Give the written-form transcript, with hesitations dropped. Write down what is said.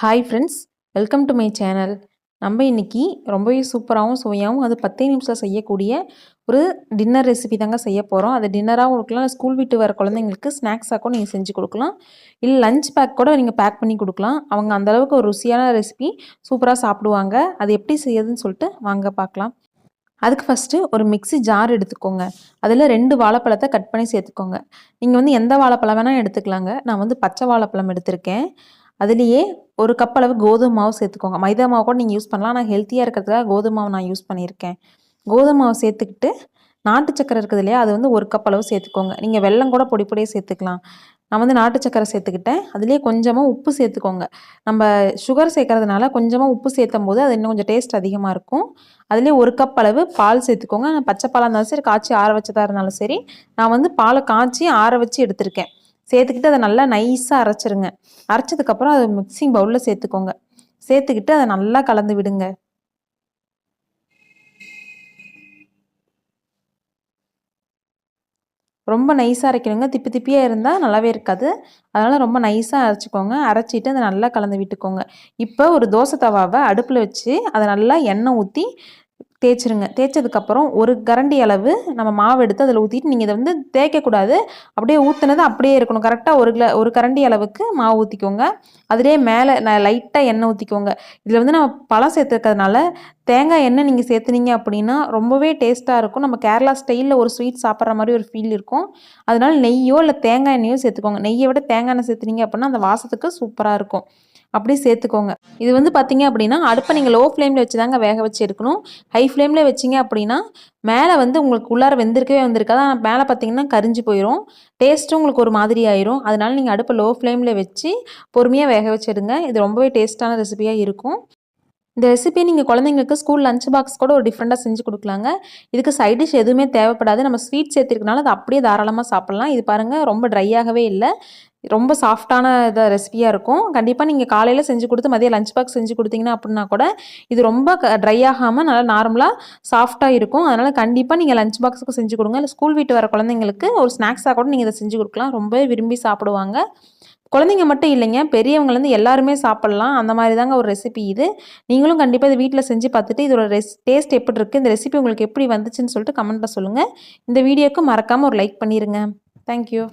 Hi friends, welcome to my channel. நம்ம இன்னைக்கு ரொம்பவே சூப்பராகவும் சுவையாகவும் அது 10 நிமிஷம் செய்யக்கூடிய ஒரு டின்னர் ரெசிபி தாங்க செய்ய போகிறோம். அது டின்னராகவும் கொடுக்கலாம், ஸ்கூல் விட்டு வர குழந்தைங்களுக்கு ஸ்நாக்ஸாக கூட நீங்கள் செஞ்சு கொடுக்கலாம், இல்லை லஞ்ச் பேக் கூட நீங்கள் பேக் பண்ணி கொடுக்கலாம். அவங்க அந்தளவுக்கு ஒரு ருசியான ரெசிபி சூப்பராக சாப்பிடுவாங்க. அது எப்படி செய்யுதுன்னு சொல்லிட்டு வாங்க பார்க்கலாம். அதுக்கு ஃபஸ்ட்டு ஒரு மிக்ஸி ஜார் எடுத்துக்கோங்க. அதில் 2 வாழைப்பழத்தை கட் பண்ணி சேர்த்துக்கோங்க. நீங்கள் வந்து எந்த வாழைப்பழம் வேணால் எடுத்துக்கலாங்க. நான் வந்து பச்சை வாழைப்பழம் எடுத்திருக்கேன். அதுலேயே 1 கப் அளவு கோதுமை மாவு சேர்த்துக்கோங்க. மைதா மாவு கூட நீங்கள் யூஸ் பண்ணலாம். ஆனால் ஹெல்த்தியாக இருக்கிறதுக்காக கோதுமை மாவு நான் யூஸ் பண்ணியிருக்கேன். கோதுமை மாவு சேர்த்துக்கிட்டு நாட்டு சக்கரை இருக்குது இல்லையா, அது வந்து 1 கப் அளவு சேர்த்துக்கோங்க. நீங்கள் வெல்லம் கூட பொடி பொடியே சேர்த்துக்கலாம். நான் வந்து நாட்டு சக்கரை சேர்த்துக்கிட்டேன். அதுலேயே கொஞ்சமாக உப்பு சேர்த்துக்கோங்க. நம்ம சுகர் சேர்க்கறதுனால கொஞ்சமாக உப்பு சேர்த்தும் போது அது இன்னும் கொஞ்சம் டேஸ்ட் அதிகமாக இருக்கும். அதுலேயே 1 கப் அளவு பால் சேர்த்துக்கோங்க. நான் பச்சை பாலாக இருந்தாலும் சரி, காய்ச்சி ஆற வச்சதாக இருந்தாலும் சரி, நான் வந்து பாலை காய்ச்சி ஆற வச்சு எடுத்திருக்கேன். சேர்த்துக்கிட்டு அதை நல்லா நைஸாக அரைச்சிருங்க. அரைச்சதுக்கப்புறம் அதை மிக்சிங் பவுலில் சேர்த்துக்கோங்க. சேர்த்துக்கிட்டு அதை நல்லா கலந்து விடுங்க. ரொம்ப நைஸாக அரைக்கணுங்க. திப்பி திப்பியாக இருந்தால் நல்லாவே இருக்காது. அதனால் ரொம்ப நைஸாக அரைச்சிக்கோங்க. அரைச்சிட்டு அதை நல்லா கலந்து விட்டுக்கோங்க. இப்போ ஒரு தோசை தவாவை அடுப்பில் வச்சு அதை நல்லா எண்ணெய் ஊற்றி தேய்ச்சிருங்க. தேய்ச்சதுக்கப்புறம் 1 கரண்டி அளவு நம்ம மாவு எடுத்து அதில் ஊற்றிட்டு, நீங்கள் இதை வந்து தேய்க்கக்கூடாது, அப்படியே ஊற்றுனது அப்படியே இருக்கணும். கரெக்டாக 1 கரண்டி அளவுக்கு மாவு ஊற்றிக்கோங்க. அதிலே மேலே லைட்டாக எண்ணெய் ஊற்றிக்கோங்க. இதில் வந்து நம்ம பழம் சேர்த்துக்கிறதுனால தேங்காய் எண்ணெய் நீங்கள் சேர்த்துனீங்க அப்படின்னா ரொம்பவே டேஸ்ட்டாக இருக்கும். நம்ம கேரளா ஸ்டைலில் ஒரு ஸ்வீட் சாப்பிட்ற மாதிரி ஒரு ஃபீல் இருக்கும். அதனால நெய்யோ இல்லை தேங்காய் எண்ணெயோ சேர்த்துக்கோங்க. நெய்யை விட தேங்காய் எண்ணெய் சேர்த்துனீங்க அப்படின்னா அந்த வாசத்துக்கு சூப்பராக இருக்கும். அப்படி சேர்த்துக்கோங்க. இது வந்து பார்த்தீங்க அப்படின்னா அடுப்பை நீங்கள் லோ ஃப்ளேமில் வச்சு தாங்க வேக வச்சு எடுக்கணும். ஹை ஃப்ளேமில் வச்சிங்க அப்படின்னா மேலே வந்து உங்களுக்கு உள்ளார வெந்திருக்கவே வந்திருக்காது. ஆனால் மேலே பார்த்தீங்கன்னா கரிஞ்சு போயிடும். டேஸ்ட்டும் உங்களுக்கு ஒரு மாதிரி ஆயிரும். அதனால நீங்கள் அடுப்பை லோ ஃப்ளேமில் வச்சு பொறுமையாக வேக வச்சு எடுங்க. இது ரொம்பவே டேஸ்ட்டான ரெசிபியாக இருக்கும். இந்த ரெசிபியை நீங்கள் குழந்தைங்களுக்கு ஸ்கூல் லஞ்ச் பாக்ஸ் கூட ஒரு டிஃப்ரெண்ட்டாக செஞ்சு கொடுக்கலாங்க. இதுக்கு சைட் டிஷ் எதுவுமே தேவைப்படாது. நம்ம ஸ்வீட் சேர்த்துருக்கனால அது அப்படியே தாராளமாக சாப்பிட்லாம். இது பாருங்கள், ரொம்ப ட்ரையாகவே இல்லை, ரொம்ப சாஃப்டான ரெசிபியாக இருக்கும். கண்டிப்பாக நீங்கள் காலையில் செஞ்சு கொடுத்து மதியம் லஞ்ச் பாக்ஸ் செஞ்சு கொடுத்தீங்கன்னா அப்படின்னா கூட இது ரொம்ப ட்ரை ஆகாமல் நல்லா நார்மலாக சாஃப்டாக இருக்கும். அதனால் கண்டிப்பாக நீங்கள் லஞ்ச் பாக்ஸுக்கு செஞ்சு கொடுங்க. இல்லை ஸ்கூல் விட்டு வர குழந்தைங்களுக்கு ஒரு ஸ்நாக்ஸாக கூட நீங்கள் இதை செஞ்சு கொடுக்கலாம். ரொம்பவே விரும்பி சாப்பிடுவாங்க. குழந்தைங்க மட்டும் இல்லைங்க, பெரியவங்கலேருந்து எல்லாருமே சாப்பிட்லாம். அந்த மாதிரி தாங்க ஒரு ரெசிபி இது. நீங்களும் கண்டிப்பாக இதை வீட்டில் செஞ்சு பார்த்துட்டு இதோட டேஸ்ட் எப்படி இருக்குது, இந்த ரெசிபி உங்களுக்கு எப்படி வந்துச்சுன்னு சொல்லிட்டு கமெண்ட்டில் சொல்லுங்கள். இந்த வீடியோக்கு மறக்காமல் ஒரு லைக் பண்ணிடுங்க. தேங்க்யூ.